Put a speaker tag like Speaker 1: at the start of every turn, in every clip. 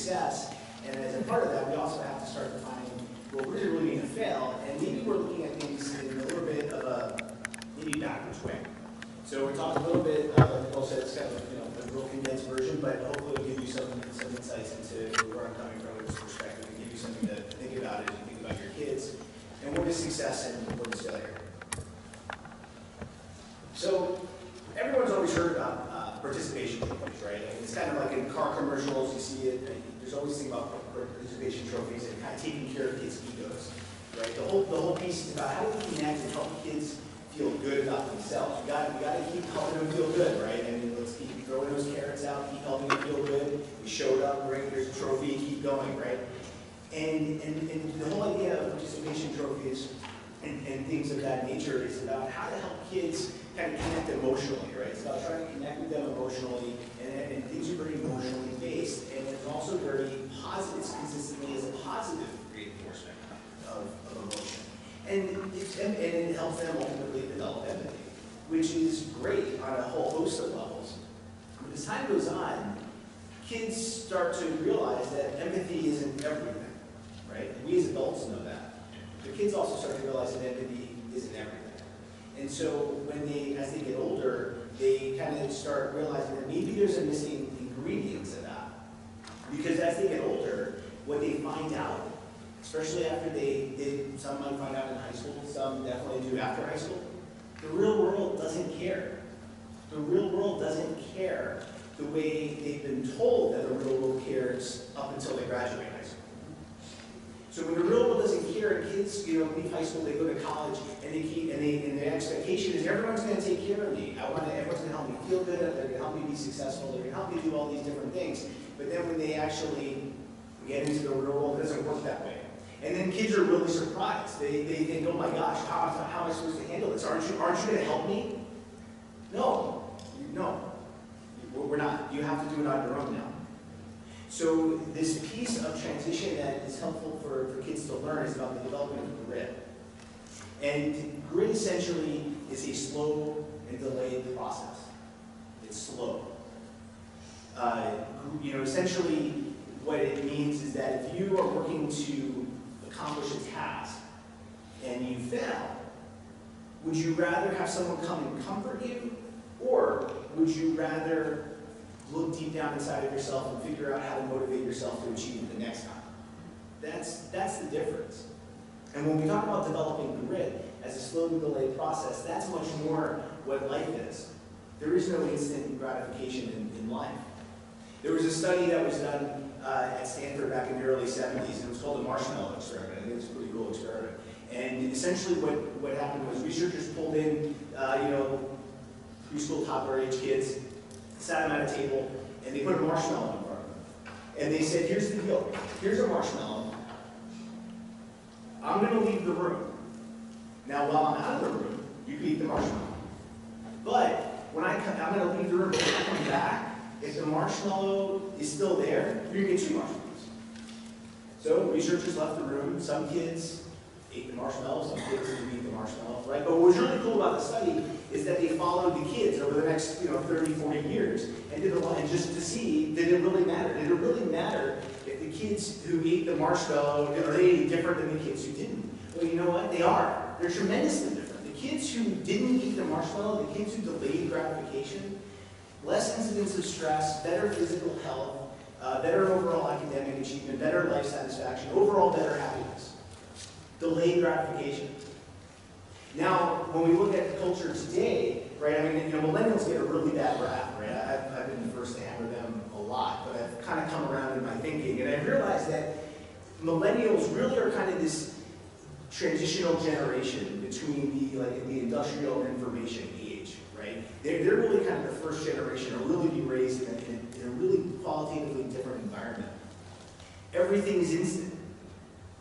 Speaker 1: success. And as a part of that, we also have to start defining, well, where does it really mean to fail? And maybe we're looking at things in a little bit of a maybe backwards way. So we're talking a little bit, like Nicole said, it's kind of a real condensed version, but hopefully it'll give you some insights into where I'm coming from with this perspective and give you something to think about as you think about your kids and what is success and what is failure. So everyone's always heard about participation trophies, right? It's kind of like in car commercials, you see it. There's always things about participation trophies and kind of taking care of kids' egos, right? The whole piece is about how do we connect and help kids feel good about themselves. We got to keep helping them feel good, right? I mean, let's keep throwing those carrots out, keep helping them feel good. We showed up, great, here's a trophy, keep going, right? And the whole idea of participation trophies and things of that nature is about how to help kids kind of connect emotionally, right? It's about trying to connect with them emotionally, and things are very emotionally based, and it's also very positive, it's consistently as a positive reinforcement of emotion. And it helps them ultimately develop empathy, which is great on a whole host of levels. But as time goes on, kids start to realize that empathy isn't everything, right? And we as adults know that. But kids also start to realize that empathy isn't everything. And so as they get older, they kind of start realizing that maybe there's a missing ingredient to that. Because as they get older, what they find out, especially after some might find out in high school, some definitely do after high school, the real world doesn't care. The real world doesn't care the way they've been told that the real world cares up until they graduate high school. So when the real world doesn't care, and kids, leave high school, they go to college, and their expectation is everyone's going to take care of me. Everyone's going to help me feel good. They're going to help me be successful. They're going to help me do all these different things. But then when they actually get into the real world, it doesn't work that way. And then kids are really surprised. They think, oh my gosh, how am I supposed to handle this? Aren't you going to help me? No, we're not. You have to do it on your own now. So this piece of transition that is helpful for kids to learn is about the development of grit. And grit essentially is a slow and delayed process. It's slow. Essentially what it means is that if you are working to accomplish a task and you fail, would you rather have someone come and comfort you, or would you rather look deep down inside of yourself and figure out how to motivate yourself to achieve it the next time? That's the difference. And when we talk about developing grit as a slow and delayed process, that's much more what life is. There is no instant gratification in life. There was a study that was done at Stanford back in the early 70s, and it was called the marshmallow experiment. I think it's a pretty cool experiment. And essentially what happened was researchers pulled in, preschool, toddler age kids, sat them at a table, and they put a marshmallow in front of them. And they said, here's the deal. Here's a marshmallow. I'm going to leave the room. Now, while I'm out of the room, you can eat the marshmallow. But when I'm going to leave the room, but when I come back, if the marshmallow is still there, you're going to get 2 marshmallows. So researchers left the room. Some kids ate the marshmallow, some kids didn't eat the marshmallow, right? But what was really cool about the study is that they followed the kids over the next 30, 40 years and did a lot, and just to see, did it really matter? Did it really matter if the kids who ate the marshmallow, are they any different than the kids who didn't? Well, you know what? They are. They're tremendously different. The kids who didn't eat the marshmallow, the kids who delayed gratification, less incidence of stress, better physical health, better overall academic achievement, better life satisfaction, overall better happiness. Delayed gratification. Now, when we look at the culture today, right, millennials get a really bad rap, right? I've been the first to hammer them a lot, but I've kind of come around in my thinking, and I realized that millennials really are kind of this transitional generation between the industrial and information age, right? They're really kind of the first generation to really be raised in a really qualitatively different environment. Everything is instant.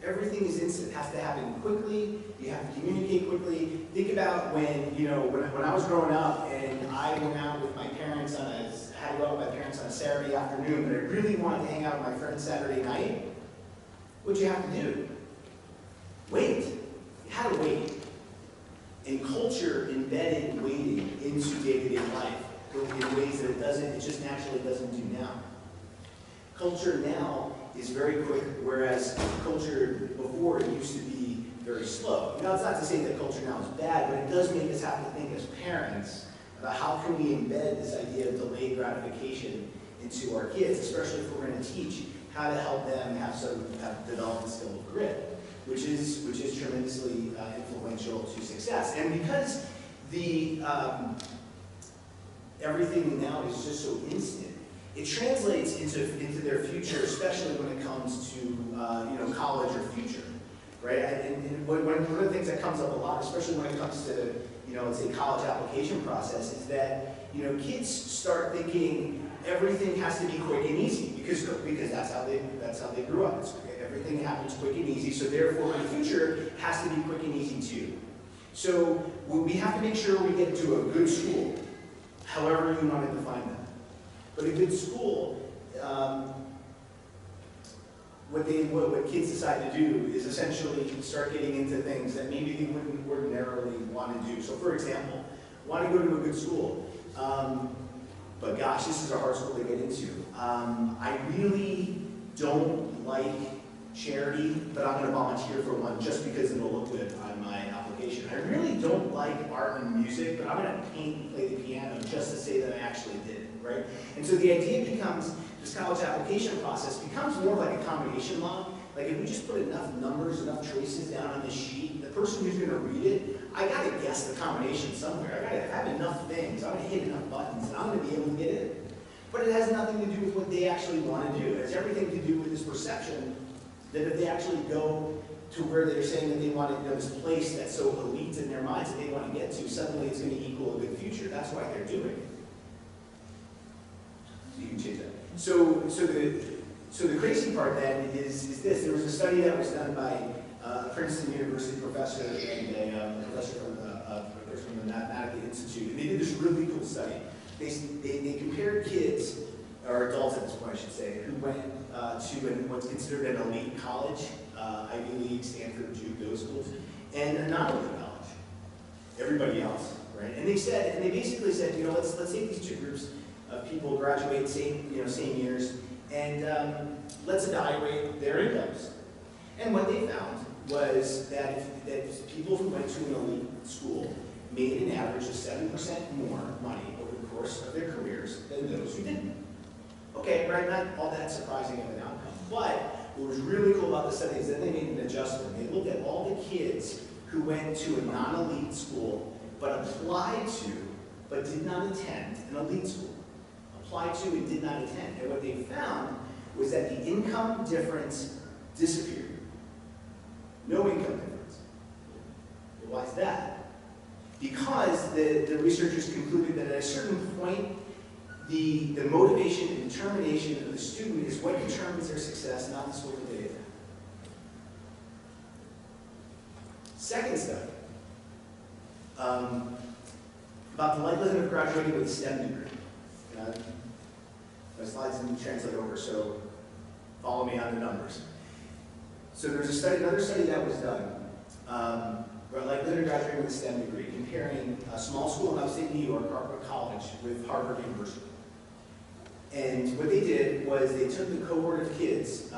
Speaker 1: Everything is instant. It has to happen quickly. You have to communicate quickly. Think about when I was growing up and I went out with my parents had to go out with my parents on a Saturday afternoon, but I really wanted to hang out with my friends Saturday night. What'd you have to do? Wait. You had to wait. And culture embedded waiting into day-to-day life in ways that it just naturally doesn't do now. Culture now is very quick, whereas culture before it used to be very slow. Now, it's not to say that culture now is bad, but it does make us have to think as parents about how can we embed this idea of delayed gratification into our kids, especially if we're going to teach how to help them have develop the skill of grit, which is tremendously influential to success. And because everything now is just so instant, it translates into their future, especially when it comes to college or future, right? And one of the things that comes up a lot, especially when it comes to let's say college application process, is that kids start thinking everything has to be quick and easy because that's how they grew up. Everything happens quick and easy, so therefore my future has to be quick and easy too. So we have to make sure we get to a good school, however you want to define that. But a good school, what kids decide to do is essentially start getting into things that maybe they wouldn't ordinarily want to do. So for example, want to go to a good school, but gosh, this is a hard school to get into. I really don't like charity, but I'm going to volunteer for one just because it'll look good on my application. I really don't like art and music, but I'm going to paint and play the piano just to say that I actually did it, right? And so the idea becomes, this college application process becomes more like a combination log. Like if we just put enough numbers, enough choices down on this sheet, the person who's going to read it, I got to guess the combination somewhere. I got to have enough things. I'm going to hit enough buttons, and I'm going to be able to get it. But it has nothing to do with what they actually want to do. It has everything to do with this perception that if they actually go to where they're saying that they want to, this place that's so elite in their minds that they want to get to, suddenly it's going to equal a good future. That's why they're doing it. So you can change that. So the crazy part then is this. There was a study that was done by a Princeton University professor and a professor from the Mathematical Institute, and they did this really cool study. They compared kids, or adults at this point I should say, who went to what's considered an elite college, Ivy League, Stanford, Duke, those schools, and a non-elite college, everybody else, right? And they basically said, let's take these two groups of people graduate same years, and let's evaluate their incomes. And what they found was that people who went to an elite school made an average of 7% more money over the course of their careers than those who didn't. Okay, right, not all that surprising of an outcome. But what was really cool about the study is that they made an adjustment. They looked at all the kids who went to a non-elite school, but applied to, but did not attend an elite school. Applied to and did not attend. And what they found was that the income difference disappeared. No income difference. Well, why is that? Because the researchers concluded that at a certain point, the motivation and determination of the student is what determines their success, not the sort of data. Second study, about the likelihood of graduating with a STEM degree. My slides didn't translate over, so follow me on the numbers. So there's another study that was done, about likelihood of graduating with a STEM degree, comparing a small school in upstate New York, Harvard College, with Harvard University. And what they did was they took the cohort of kids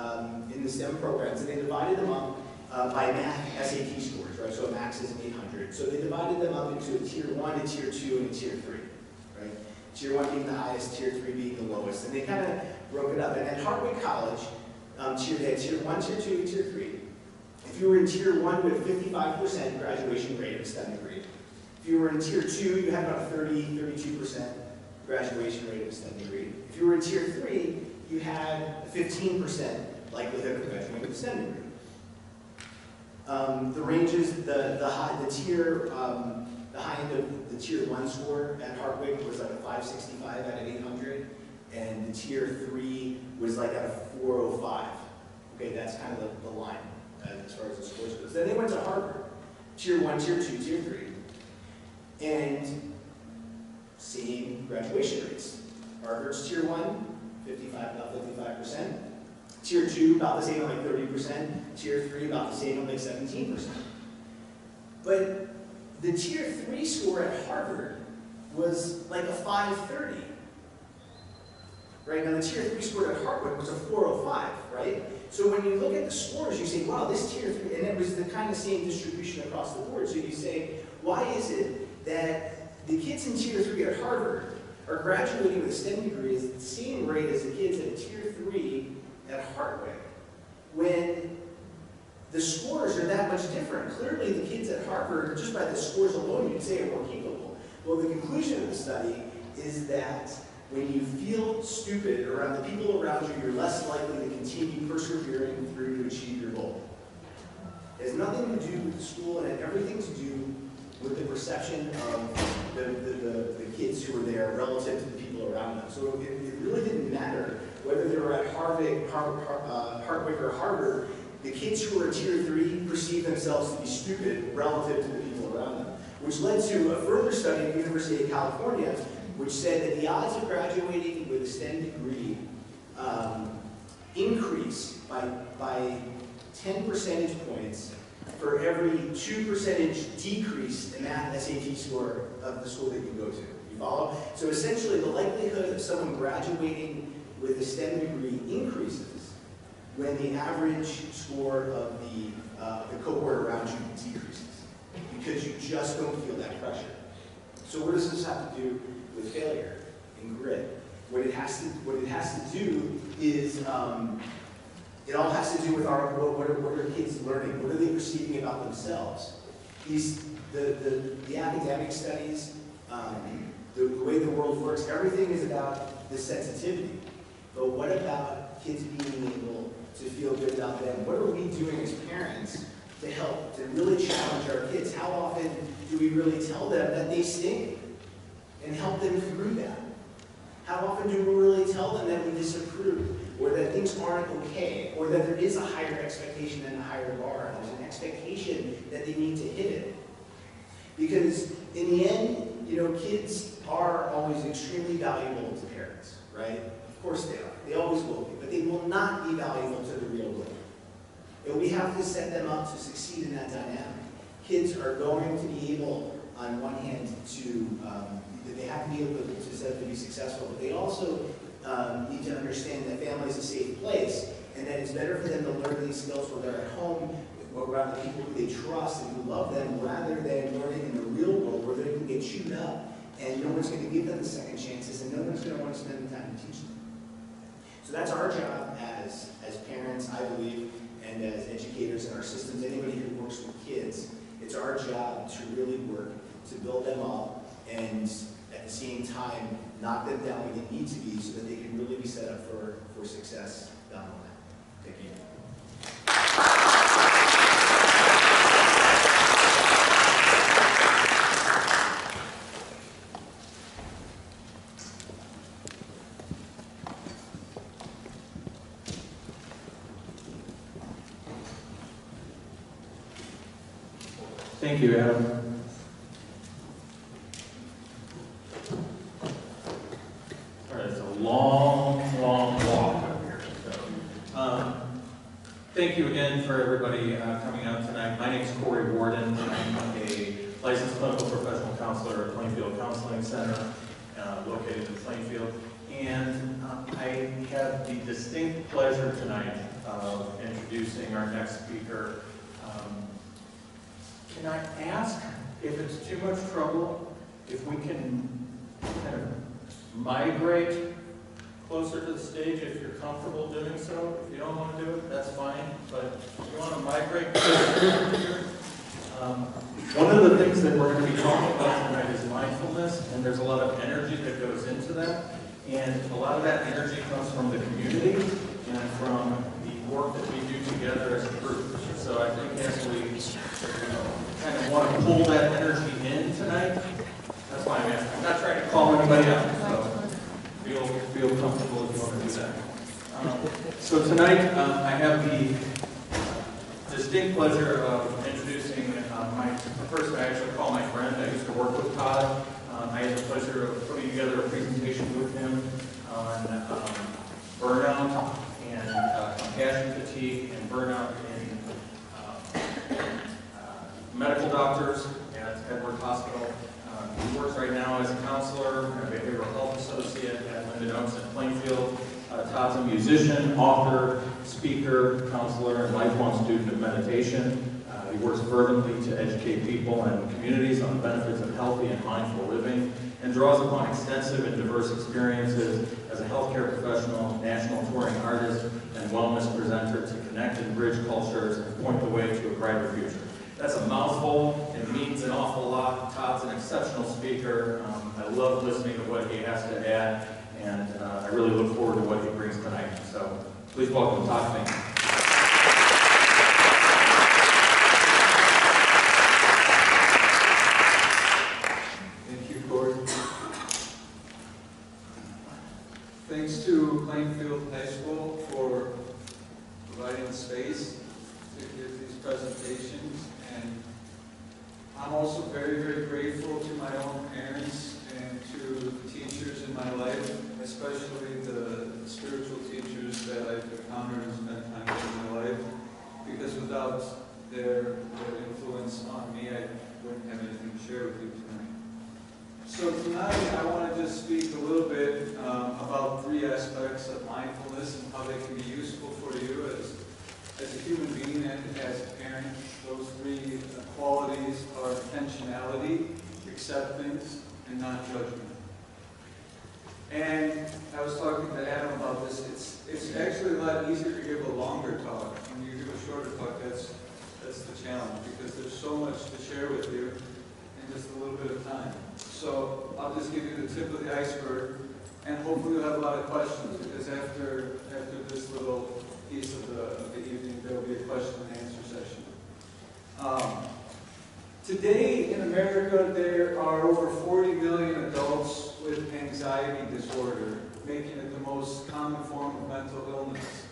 Speaker 1: in the STEM programs and they divided them up by math SAT scores, right? So a max is 800. So they divided them up into a tier 1, a tier 2, and a tier 3, right? Tier 1 being the highest, tier 3 being the lowest. And they kind of broke it up. And at Harvard College, they had tier 1, tier 2, and tier 3. If you were in tier 1, you had a 55% graduation rate of a STEM degree. If you were in tier 2, you had about a 32% graduation rate of a STEM degree. If you were in tier 3, you had a 15% likelihood of graduating with a STEM degree. The ranges, the high end of the tier 1 score at Hartwig was like a 565 out of 800, and the tier 3 was like at a 405. Okay, that's kind of the line as far as the scores goes. Then they went to Harvard, tier 1, tier 2, tier 3, and same graduation rates. Harvard's tier 1, about 55%. Tier 2, about the same at like 30%. Tier 3, about the same at like 17%. But the tier 3 score at Harvard was like a 530. right? Now the tier 3 score at Hartwick was a 405, right? So when you look at the scores, you say, wow, this tier 3, and it was the kind of same distribution across the board. So you say, why is it that the kids in tier 3 at Harvard are graduating with a STEM degree at the same rate as the kids at tier 3 at Hartwick, when the scores are that much different? Clearly the kids at Harvard, just by the scores alone, you'd say are more capable. Well, the conclusion of the study is that when you feel stupid around the people around you, you're less likely to continue persevering through to achieve your goal. It has nothing to do with the school, and it had everything to do with the perception of the kids who were there relative to the people around them. So it really didn't matter whether they were at Hartwick or Harvard. The kids who were in tier 3 perceived themselves to be stupid relative to the people around them, which led to a further study at the University of California, which said that the odds of graduating with a STEM degree increase by 10 percentage points for every 2% decrease in that SAT score of the school that you go to. You follow? So essentially, the likelihood of someone graduating with a STEM degree increases when the average score of the cohort around you decreases, because you just don't feel that pressure. So what does this have to do with failure and grit? What it has to do is it all has to do with what are kids learning? What are they perceiving about themselves? The academic studies, the way the world works, everything is about the sensitivity. But what about kids being able to feel good about them? What are we doing as parents to help, to really challenge our kids? How often do we really tell them that they stink and help them through that? How often do we really tell them that we disapprove, or that things aren't okay, or that there is a higher expectation and a higher bar, and there's an expectation that they need to hit it? Because in the end, you know, kids are always extremely valuable to parents, right? Of course they are. They always will be, but they will not be valuable to the real world. And we have to set them up to succeed in that dynamic. Kids are going to be able, on one hand, they have to be able to set up to be successful, but they also need to understand that family is a safe place, and that it's better for them to learn these skills when they're at home, around the people who they trust and who love them, rather than learning in the real world where they can get chewed up, and no one's going to give them the second chances, and no one's going to want to spend the time to teach them. So that's our job as parents, I believe, and as educators in our systems, anybody who works with kids. It's our job to really work to build them up and at the same time knock them down when they need to be so that they can really be set up for success down the line. Thank you.
Speaker 2: Thank you, Adam. All right, it's a long walk up here. So, thank you again for everybody coming out tonight. My name is Corey Warden. I'm a licensed clinical professional counselor at Plainfield Counseling Center, located in Plainfield. And I have the distinct pleasure tonight of introducing our next speaker. Can I ask, if it's too much trouble, if we can kind of migrate closer to the stage if you're comfortable doing so? If you don't want to do it, that's fine, but if you want to migrate closer here. One of the things that we're going to be talking about tonight is mindfulness, and there's a lot of energy that goes into that, and a lot of that energy comes from the community and from the work that we do together as a group. So I think as we kind of want to pull that energy in tonight, that's why I'm asking. I'm not trying to call anybody out, so feel comfortable if you want to do that. So tonight I have the distinct pleasure of introducing the person I actually call my friend. I used to work with Todd. I had the pleasure of putting together a presentation with him on burnout and compassion fatigue and burnout in medical doctors at Edward Hospital. He works right now as a counselor and a behavioral health associate at Lyndon Oaks in Plainfield. Todd's a musician, author, speaker, counselor, and lifelong student of meditation. He works fervently to educate people and communities on the benefits of healthy and mindful living, and draws upon extensive and diverse experiences as a healthcare professional, national touring artist, and wellness presenter to connect and bridge cultures and point the way to a brighter future. That's a mouthful. It means an awful lot. Todd's an exceptional speaker. I love listening to what he has to add, and I really look forward to what he brings tonight. So please welcome Todd Fink.
Speaker 3: Thanks to Plainfield High School for providing space to give these presentations, and I'm also very, very grateful to my own parents and to the teachers in my life, especially the spiritual teachers that I've encountered and spent time with in my life, because without their influence on me, I wouldn't have anything to share with you tonight. So tonight I want to just speak a little bit about three aspects of mindfulness and how they can be useful for you as a human being and as a parent. Those three qualities are intentionality, acceptance, and non-judgment. And I was talking to Adam about this. It's actually a lot easier to give a longer talk. When you give a shorter talk, that's the challenge, because there's so much to share with you in just a little bit of time. So I'll just give you the tip of the iceberg, and hopefully you'll have a lot of questions, because after this little piece of the evening, there will be a question and answer session. Today in America, there are over 40 million adults with anxiety disorder, making it the most common form of mental illness.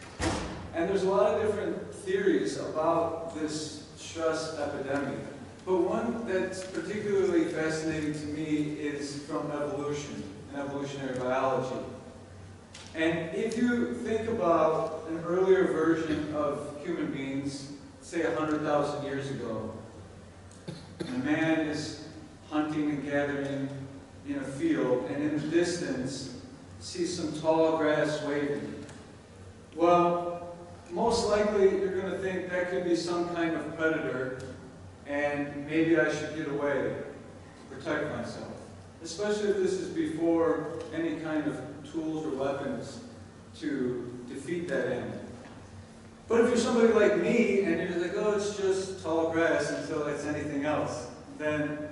Speaker 3: And there's a lot of different theories about this stress epidemic. But one that's particularly fascinating to me is from evolution and evolutionary biology. And if you think about an earlier version of human beings, say 100,000 years ago, and a man is hunting and gathering in a field, and in the distance sees some tall grass waving. Well, most likely you're going to think that could be some kind of predator, and maybe I should get away to protect myself. Especially if this is before any kind of tools or weapons to defeat that end. But if you're somebody like me, and you're just like, oh, it's just tall grass until it's anything else, then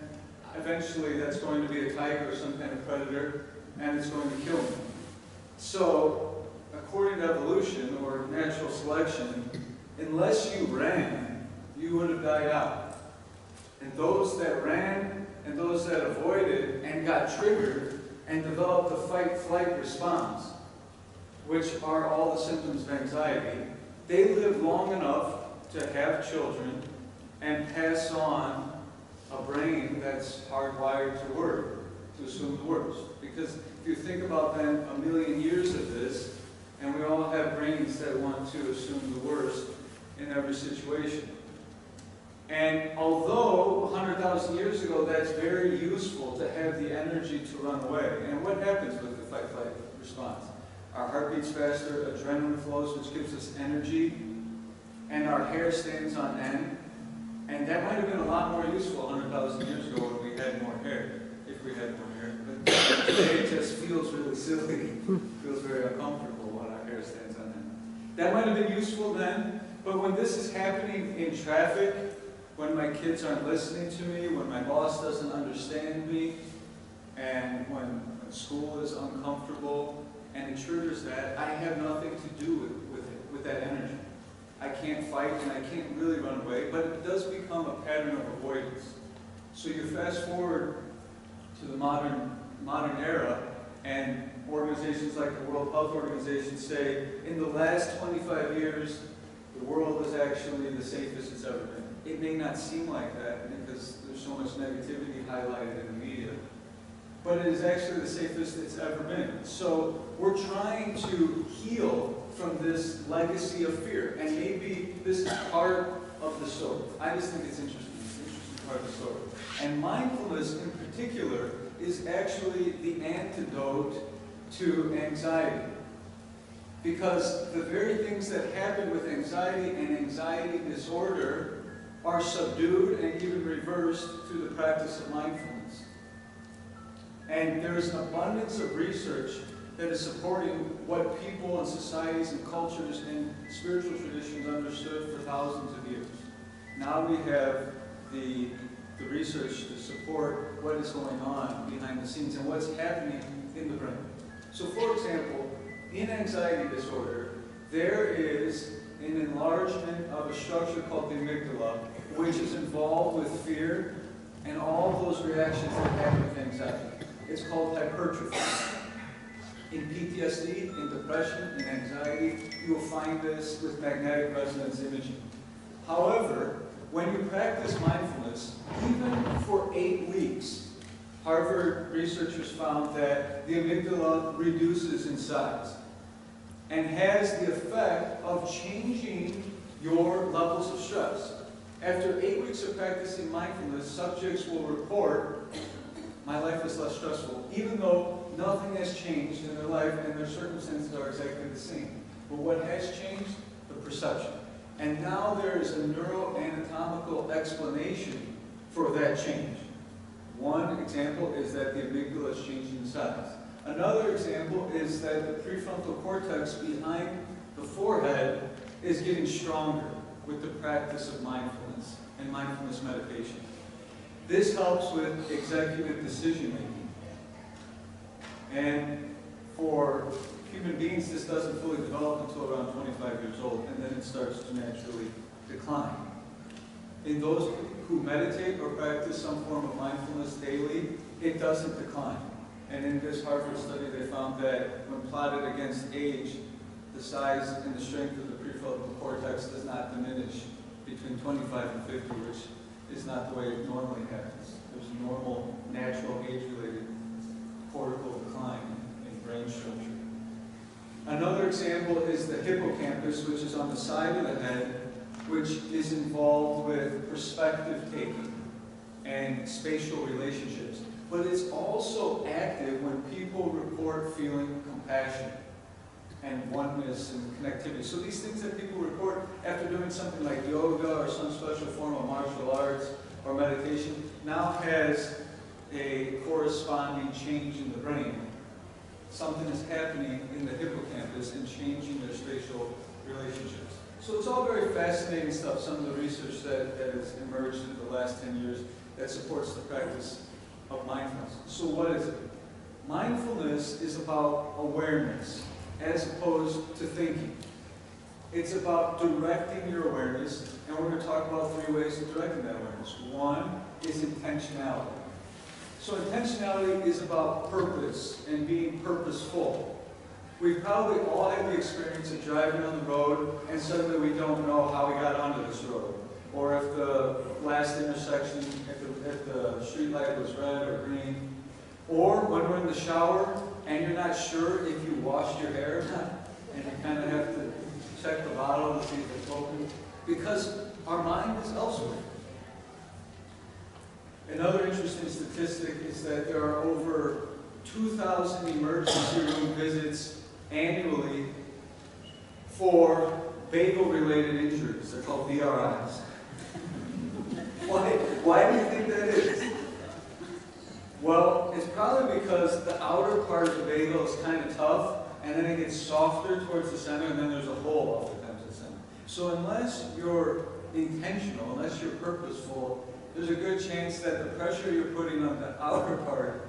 Speaker 3: eventually that's going to be a tiger or some kind of predator, and it's going to kill me. So, according to evolution, or natural selection, unless you ran, you would have died out. And those that ran and those that avoided and got triggered and developed a fight-flight response, which are all the symptoms of anxiety, they lived long enough to have children and pass on a brain that's hardwired to work, to assume the worst. Because if you think about then 1 million years of this, and we all have brains that want to assume the worst in every situation. And although 100,000 years ago that's very useful to have the energy to run away, and what happens with the fight-flight response? Our heart beats faster, adrenaline flows, which gives us energy, and our hair stands on end. And that might have been a lot more useful 100,000 years ago when we had more hair, if we had more hair. But today it just feels really silly, feels very uncomfortable when our hair stands on end. That might have been useful then, but when this is happening in traffic, when my kids aren't listening to me, when my boss doesn't understand me, and when school is uncomfortable, and it triggers that, I have nothing to do with that energy. I can't fight and I can't really run away, but it does become a pattern of avoidance. So you fast forward to the modern era, and organizations like the World Health Organization say, in the last 25 years, the world is actually the safest it's ever been. It may not seem like that because there's so much negativity highlighted in the media, but it is actually the safest it's ever been. So we're trying to heal from this legacy of fear, and maybe this is part of the story. I just think it's interesting. It's interesting part of the story. And mindfulness in particular is actually the antidote to anxiety. Because the very things that happen with anxiety and anxiety disorder are subdued and even reversed through the practice of mindfulness. And there is an abundance of research that is supporting what people and societies and cultures and spiritual traditions understood for thousands of years. Now we have the research to support what is going on behind the scenes and what's happening in the brain. So for example, in anxiety disorder, there is an enlargement of a structure called the amygdala, which is involved with fear and all of those reactions that happen with anxiety. It's called hypertrophy. In PTSD, in depression, in anxiety, you will find this with magnetic resonance imaging. However, when you practice mindfulness, even for 8 weeks, Harvard researchers found that the amygdala reduces in size and has the effect of changing your levels of stress. After 8 weeks of practicing mindfulness, subjects will report, my life is less stressful, even though nothing has changed in their life and their circumstances are exactly the same. But what has changed? The perception. And now there is a neuroanatomical explanation for that change. One example is that the amygdala is changing in size. Another example is that the prefrontal cortex behind the forehead is getting stronger with the practice of mindfulness and mindfulness meditation. This helps with executive decision making. And for human beings, this doesn't fully develop until around 25 years old, and then it starts to naturally decline. In those who meditate or practice some form of mindfulness daily, it doesn't decline. And in this Harvard study, they found that when plotted against age, the size and the strength of the prefrontal cortex does not diminish between 25 and 50, which is not the way it normally happens. There's a normal, natural, age-related cortical decline in brain structure. Another example is the hippocampus, which is on the side of the head, which is involved with perspective taking and spatial relationships. But it's also active when people report feeling compassion and oneness and connectivity. So these things that people report after doing something like yoga or some special form of martial arts or meditation now has a corresponding change in the brain. Something is happening in the hippocampus and changing their spatial relationships. So it's all very fascinating stuff, some of the research that has emerged in the last 10 years that supports the practice of mindfulness. So what is it? Mindfulness is about awareness as opposed to thinking. It's about directing your awareness, and we're going to talk about 3 ways of directing that awareness. One is intentionality. So intentionality is about purpose and being purposeful. We've probably all had the experience of driving on the road and suddenly we don't know how we got onto this road. Or if the last intersection at the street light was red or green. Or when we're in the shower and you're not sure if you washed your hair or not. And you kind of have to check the bottle to see if it's open. Because our mind is elsewhere. Another interesting statistic is that there are over 2,000 emergency room visits annually for vagal-related injuries. They're called VRIs. Why do you think that is? Well, it's probably because the outer part of the vagal is kind of tough, and then it gets softer towards the center, and then there's a hole oftentimes at the center. So unless you're intentional, unless you're purposeful, there's a good chance that the pressure you're putting on the outer part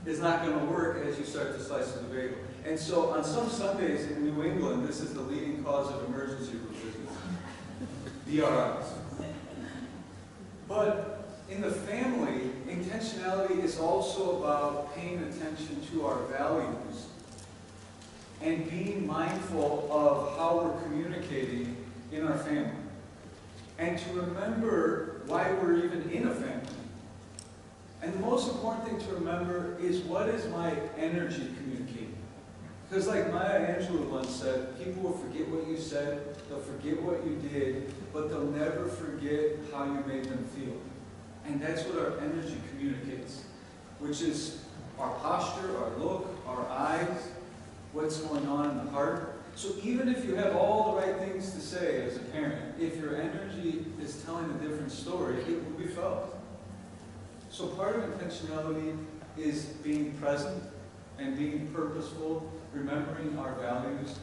Speaker 3: is not going to work as you start to slice through the vagal. And so on some Sundays in New England, this is the leading cause of emergency room visits. VRIs. But in the family, intentionality is also about paying attention to our values and being mindful of how we're communicating in our family. And to remember why we're even in a family. And the most important thing to remember is, what is my energy communicating? Because like Maya Angelou once said, people will forget what you said, they'll forget what you did, but they'll never forget how you made them feel. And that's what our energy communicates, which is our posture, our look, our eyes, what's going on in the heart. So even if you have all the right things to say as a parent, if your energy is telling a different story, it will be felt. So part of intentionality is being present and being purposeful, remembering our values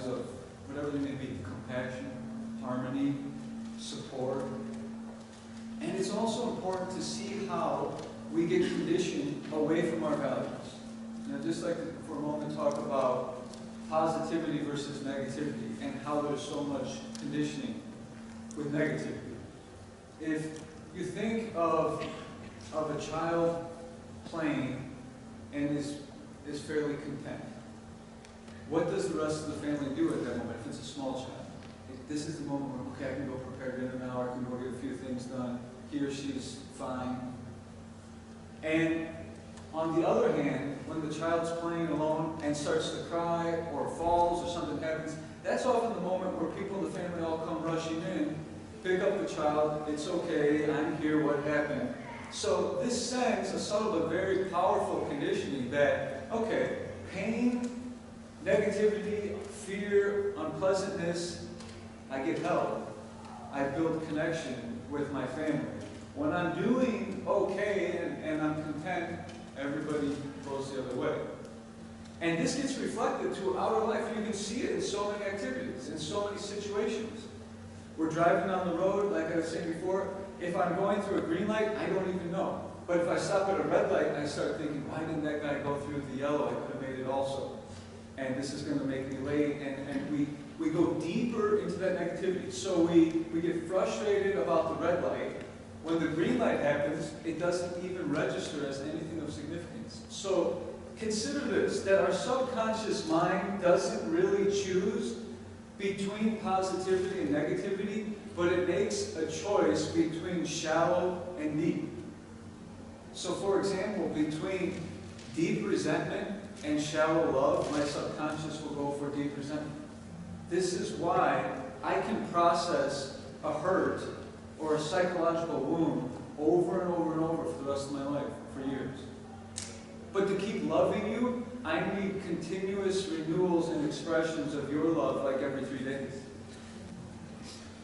Speaker 3: of whatever they may be, compassion, harmony, support. And it's also important to see how we get conditioned away from our values. And I'd just like to, for a moment, talk about positivity versus negativity and how there's so much conditioning with negativity. If you think of a child playing and is fairly content, what does the rest of the family do at that moment if it's a small child? This is the moment where, okay, I can go prepare dinner now, I can go get a few things done, he or she's fine. And on the other hand, when the child's playing alone and starts to cry or falls or something happens, that's often the moment where people in the family all come rushing in, pick up the child, it's okay, I'm here, what happened? So this sends a subtle but very powerful conditioning that, okay, pain, negativity, fear, unpleasantness, I get help. I build connection with my family. When I'm doing okay and I'm content, everybody goes the other way. And this gets reflected throughout our life. You can see it in so many activities, in so many situations. We're driving down the road, like I was saying before, if I'm going through a green light, I don't even know. But if I stop at a red light, I start thinking, why didn't that guy go through the yellow? I could have made it also. And this is going to make me late. And we go deeper into that negativity. So we get frustrated about the red light. When the green light happens, it doesn't even register as anything of significance. So consider this, that our subconscious mind doesn't really choose between positivity and negativity, but it makes a choice between shallow and deep. So for example, between deep resentment and shallow love, my subconscious will go for deep resentment. This is why I can process a hurt or a psychological wound over and over and over for the rest of my life, for years. But to keep loving you, I need continuous renewals and expressions of your love like every 3 days.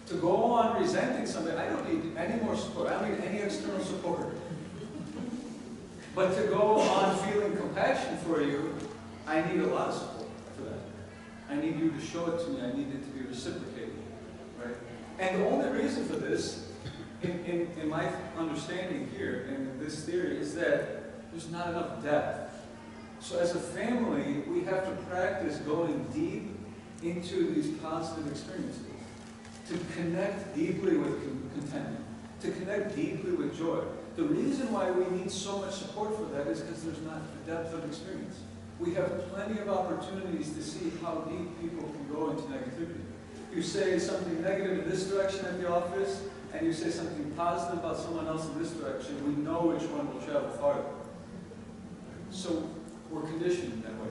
Speaker 3: To go on resenting somebody, I don't need any more support. I don't need any external support. But to go on feeling compassion for you, I need a lot of support for that. I need you to show it to me. I need it to be reciprocated. Right? And the only reason for this, in my understanding here, in this theory, is that there's not enough depth. So as a family, we have to practice going deep into these positive experiences, to connect deeply with contentment, to connect deeply with joy. The reason why we need so much support for that is because there's not the depth of experience. We have plenty of opportunities to see how deep people can go into negativity. You say something negative in this direction at the office, and you say something positive about someone else in this direction, we know which one will travel farther. So we're conditioned that way.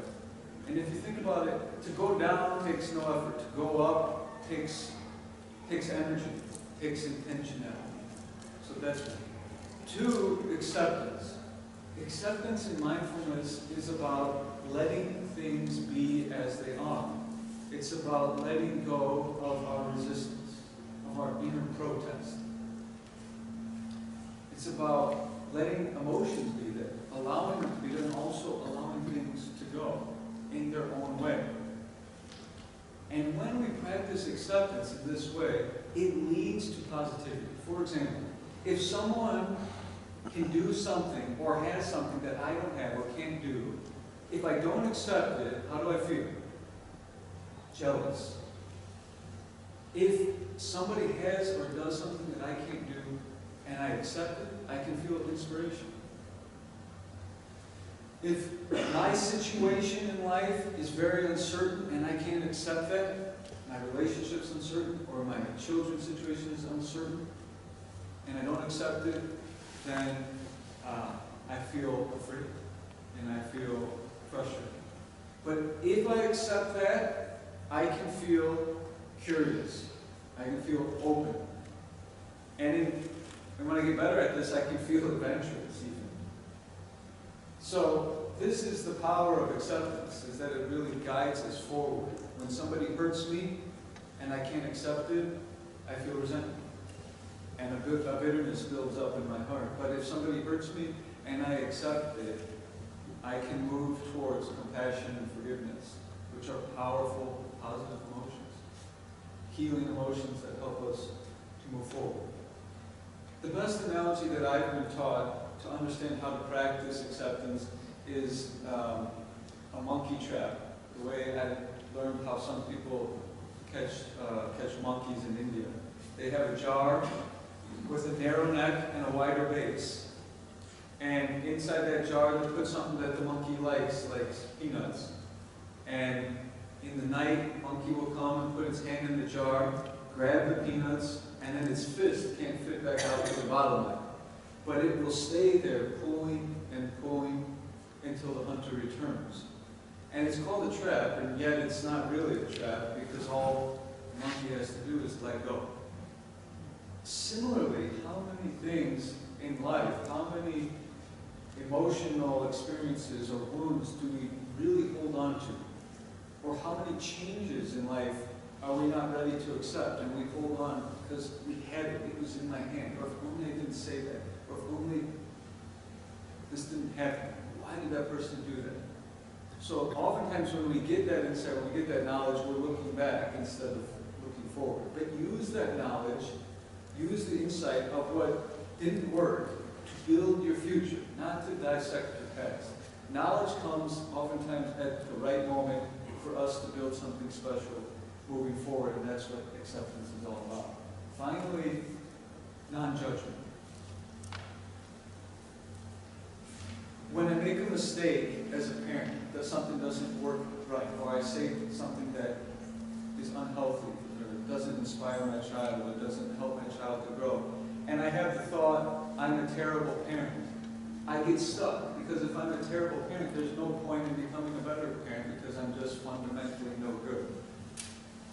Speaker 3: And if you think about it, to go down takes no effort. To go up takes energy, takes intentionality. So that's one. 2, acceptance. Acceptance in mindfulness is about letting things be as they are. It's about letting go of our resistance, of our inner protest. It's about letting emotions be there, allowing them to be there, and also allowing things to go in their own way. And when we practice acceptance in this way, it leads to positivity. For example, if someone can do something or has something that I don't have or can't do, if I don't accept it, how do I feel? Jealous. If somebody has or does something that I can't do and I accept it, I can feel inspiration. If my situation in life is very uncertain and I can't accept that, my relationship's uncertain or my children's situation is uncertain, and I don't accept it, then I feel afraid and I feel frustrated. But if I accept that, I can feel curious. I can feel open. And And when I get better at this, I can feel adventurous even. So this is the power of acceptance, is that it really guides us forward. When somebody hurts me and I can't accept it, I feel resentment. And a bitterness builds up in my heart. But if somebody hurts me and I accept it, I can move towards compassion and forgiveness, which are powerful, positive emotions. Healing emotions that help us to move forward. The best analogy that I've been taught to understand how to practice acceptance is a monkey trap. The way I learned how some people catch monkeys in India. They have a jar with a narrow neck and a wider base. And inside that jar, they put something that the monkey likes peanuts. And in the night, monkey will come and put its hand in the jar, grab the peanuts, and then its fist can't fit back out to the bottleneck. But it will stay there, pulling and pulling until the hunter returns. And it's called a trap, and yet it's not really a trap because all the monkey has to do is let go. Similarly, how many things in life, how many emotional experiences or wounds do we really hold on to? Or how many changes in life are we not ready to accept and we hold on because we had it, it was in my hand, or if only I didn't say that, or if only this didn't happen. Why did that person do that? So oftentimes when we get that insight, when we get that knowledge, we're looking back instead of looking forward. But use that knowledge, use the insight of what didn't work to build your future, not to dissect your past. Knowledge comes oftentimes at the right moment for us to build something special moving forward, and that's what acceptance is all about. Finally, non-judgment. When I make a mistake as a parent, that something doesn't work right, or I say something that is unhealthy, or doesn't inspire my child, or doesn't help my child to grow, and I have the thought, I'm a terrible parent, I get stuck, because if I'm a terrible parent, there's no point in becoming a better parent, because I'm just fundamentally no good.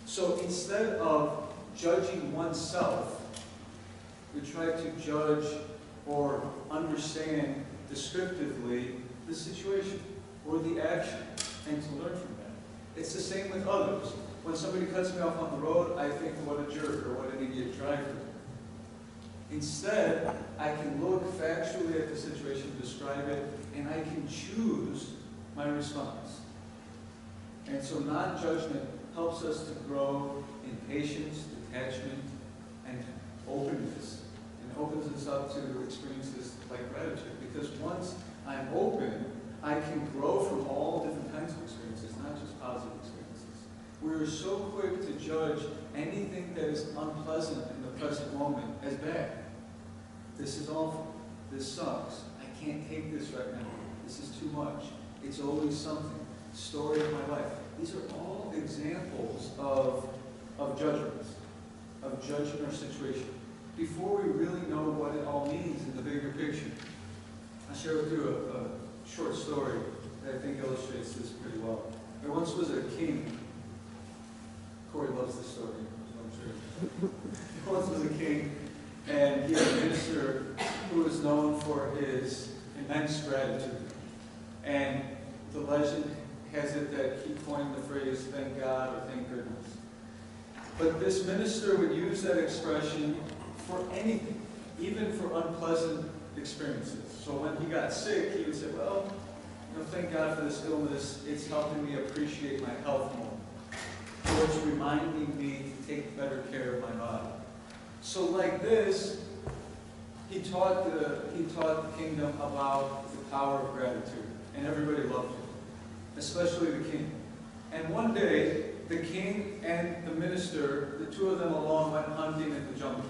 Speaker 3: So instead of judging oneself, we try to judge or understand descriptively the situation or the action and to learn from that. It's the same with others. When somebody cuts me off on the road, I think, what a jerk or what an idiot driver. Instead, I can look factually at the situation, describe it, and I can choose my response. And so non-judgment helps us to grow in patience, detachment, and openness. And opens us up to experiences like gratitude. Because once I'm open, I can grow from all different kinds of experiences, not just positive experiences. We're so quick to judge anything that is unpleasant in the present moment as bad. This is awful. This sucks. I can't take this right now. This is too much. It's always something. Story of my life. These are all examples of judgments, of judging our situation, before we really know what it all means in the bigger picture. I'll share with you a short story that I think illustrates this pretty well. There once was a king. Corey loves this story, so I'm sure. There once was a king, and he had a minister who was known for his immense gratitude. And the legend has it that he coined the phrase, thank God or thank goodness. But this minister would use that expression for anything, even for unpleasant experiences. So when he got sick, he would say, well, thank God for this illness. It's helping me appreciate my health more. Or it's reminding me to take better care of my body. So like this, he taught the kingdom about the power of gratitude. And everybody loved him, especially the king. And one day, the king and the minister, the two of them alone, went hunting in the jungle.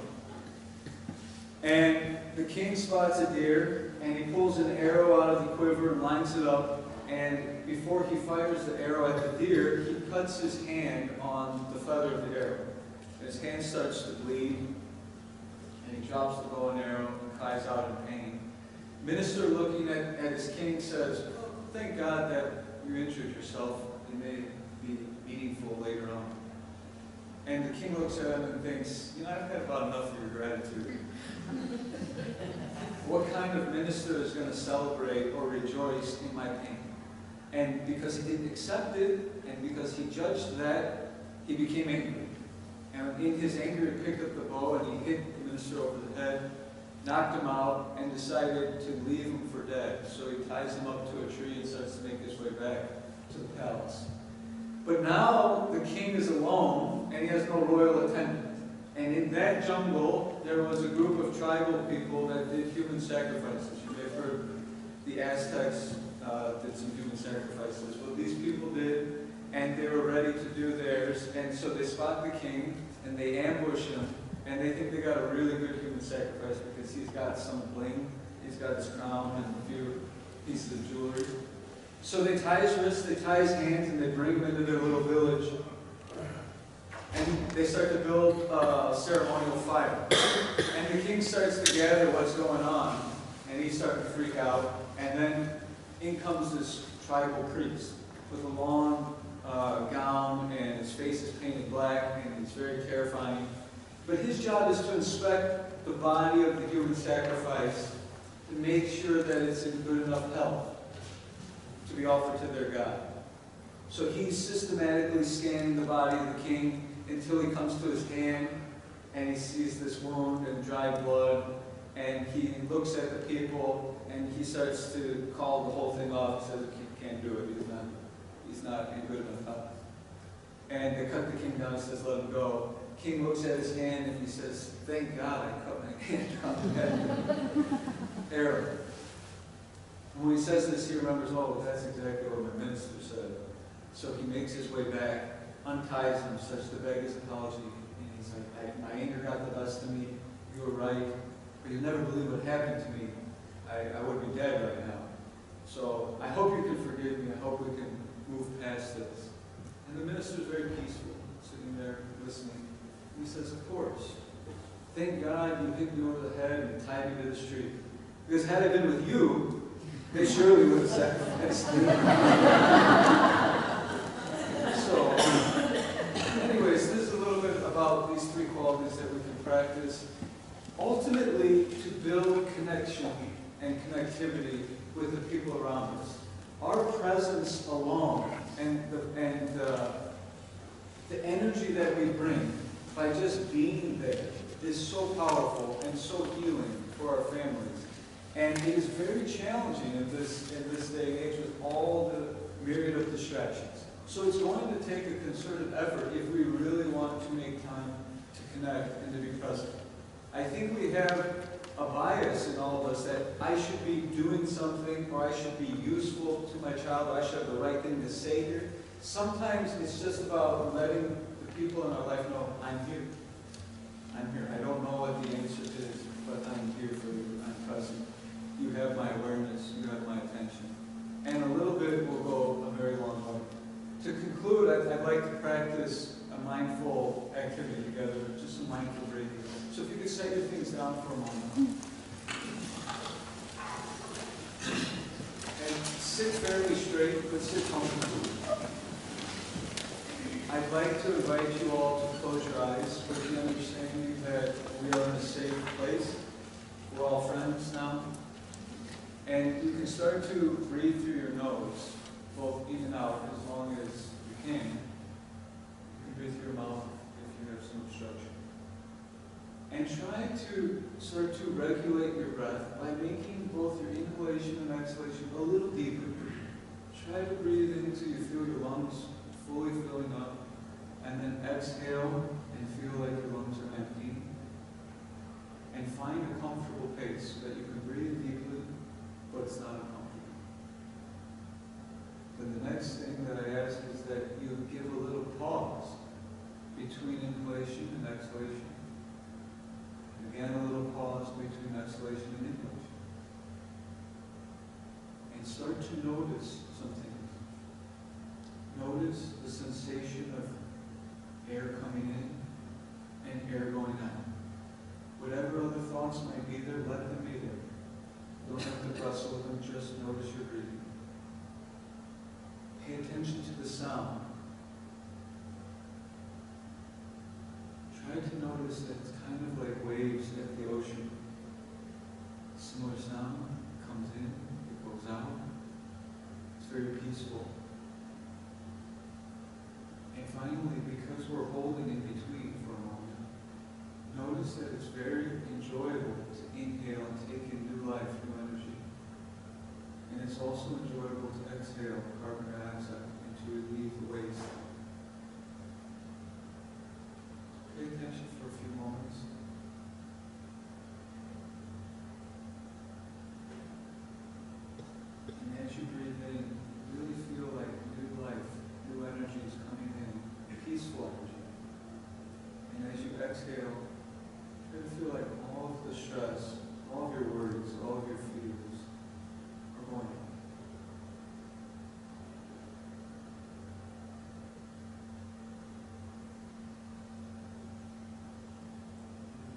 Speaker 3: And the king spots a deer, and he pulls an arrow out of the quiver and lines it up. And before he fires the arrow at the deer, he cuts his hand on the feather of the arrow. And his hand starts to bleed, and he drops the bow and arrow and cries out in pain. Minister, looking at his king, says, oh, thank God that you injured yourself. It may be meaningful later on. And the king looks at him and thinks, you know, I've had about enough of your gratitude. What kind of minister is going to celebrate or rejoice in my pain? And because he didn't accept it, and because he judged that, he became angry. And in his anger, he picked up the bow and he hit the minister over the head, knocked him out, and decided to leave him for dead. So he ties him up to a tree and starts to make his way back to the palace. But now the king is alone, and he has no royal attendant. And in that jungle, there was a group of tribal people that did human sacrifices. You may have heard the Aztecs did some human sacrifices. Well, these people did, and they were ready to do theirs. And so they spot the king, and they ambush him, and they think they got a really good human sacrifice because he's got some bling, he's got his crown and a few pieces of jewelry. So they tie his wrists, they tie his hands, and they bring him into their little village. And they start to build a ceremonial fire. And the king starts to gather what's going on, and he's starting to freak out. And then in comes this tribal priest with a long gown, and his face is painted black, and he's very terrifying. But his job is to inspect the body of the human sacrifice to make sure that it's in good enough health to be offered to their God. So he's systematically scanning the body of the king until he comes to his hand and he sees this wound and dry blood, and he looks at the people and he starts to call the whole thing off. He says he can't do it, he's not in good enough health. And they cut the king down and says, let him go. King looks at his hand and he says, thank God I cut my hand down that arrow. And when he says this, he remembers, oh, that's exactly what my minister said. So he makes his way back, unties him, starts to beg his apology, and he's like, my anger got the best of me, you were right, but you'll never believe what happened to me. I would be dead right now. So I hope you can forgive me, I hope we can move past this. And the minister's very peaceful, sitting there listening. And he says, of course, thank God you hit me over the head and tied me to this tree. Because had I been with you, they surely would have sacrificed me. So, anyways, this is a little bit about these three qualities that we can practice. Ultimately, to build connection and connectivity with the people around us. Our presence alone and the energy that we bring by just being there is so powerful and so healing for our families. And it is very challenging in this day and age with all the myriad of distractions. So it's going to take a concerted effort if we really want to make time to connect and to be present. I think we have a bias in all of us that I should be doing something, or I should be useful to my child, or I should have the right thing to say here. Sometimes it's just about letting the people in our life know, I'm here. I'm here. I don't know what the answer is, but I'm here for you. I'm present. You have my awareness. You have my attention. And a little bit will go a very long way. To conclude, I'd like to practice a mindful activity together, just some mindful breathing. So if you could set your things down for a moment. And sit fairly straight, but sit comfortably. I'd like to invite you all to close your eyes with the understanding that we are in a safe place. We're all friends now. And you can start to breathe through your nose, both in and out, as long as you can. You can breathe through your mouth if you have some obstruction. And try to start to regulate your breath by making both your inhalation and exhalation a little deeper. Try to breathe in until you feel your lungs fully filling up, and then exhale and feel like your lungs are empty. And find a comfortable pace so that you can breathe deeply, but it's not uncomfortable. Then the next thing that I ask is that you give a little pause between inhalation and exhalation. Again, a little pause between exhalation and inhalation. And start to notice something. Notice the sensation of air coming in and air going out. Whatever other thoughts might be there, let them be there. Don't have to wrestle with them, just notice your breathing. Pay attention to the sound. try to notice that it's kind of like waves at the ocean. Similar sound comes in, it goes out. It's very peaceful. And finally, because we're holding in between for a moment, notice that it's very enjoyable to inhale and take in new life, new energy. And it's also enjoyable to exhale carbon dioxide and to relieve the waste. Pay attention for a few moments. And as you breathe in, really feel like new life, new energy is coming in, peaceful energy. And as you exhale, try to feel like all of the stress, all of your worries, all of your fears are going out.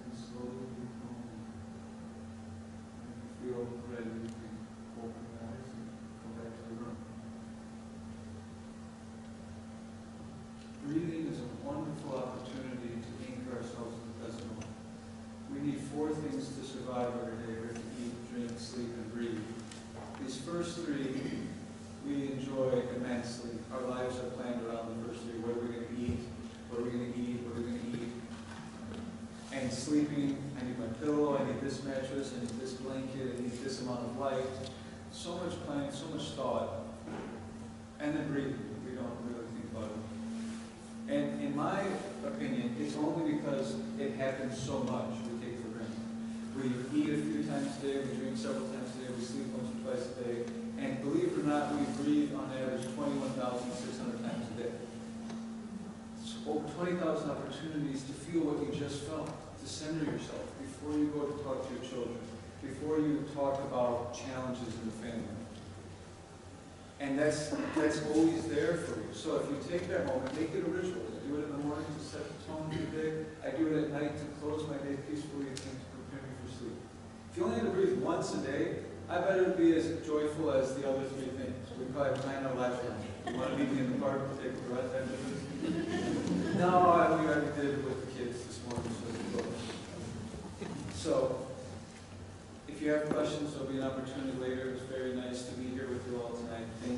Speaker 3: And slowly keep going. When you feel ready, you can open your eyes and go back to the room. Breathing is a wonderful opportunity to anchor ourselves in the present moment. We need 4 things to survive every day. We have to eat, drink, sleep, and breathe. These first 3 we enjoy immensely. Our lives are planned around the first 3. What are we going to eat? What are we going to eat? What are we going to eat? And sleeping, I need my pillow, I need this mattress, I need this blanket, I need this amount of light. So much planning, so much thought. And then breathing. We don't really think about it. And in my opinion, it's only because it happens so much we take for granted. We eat a few times a day, we drink several times a day, we sleep once or twice a day, and believe it or not, we breathe on average 21,600 times a day. So over 20,000 opportunities to feel what you just felt, to center yourself before you go to talk to your children, before you talk about challenges in the family. And that's always there for you. So if you take that moment, make it a ritual. I do it in the morning to set the tone for the day. I do it at night to close my day peacefully and to prepare me for sleep. If you only had to breathe once a day, I bet it would be as joyful as the other 3 things. We probably plan our life around it. You want to meet me in the park and take a breath after this? No, we already did it with the kids this morning. So if you have questions, there'll be an opportunity later. It was very nice to be here with you all tonight. Thank you.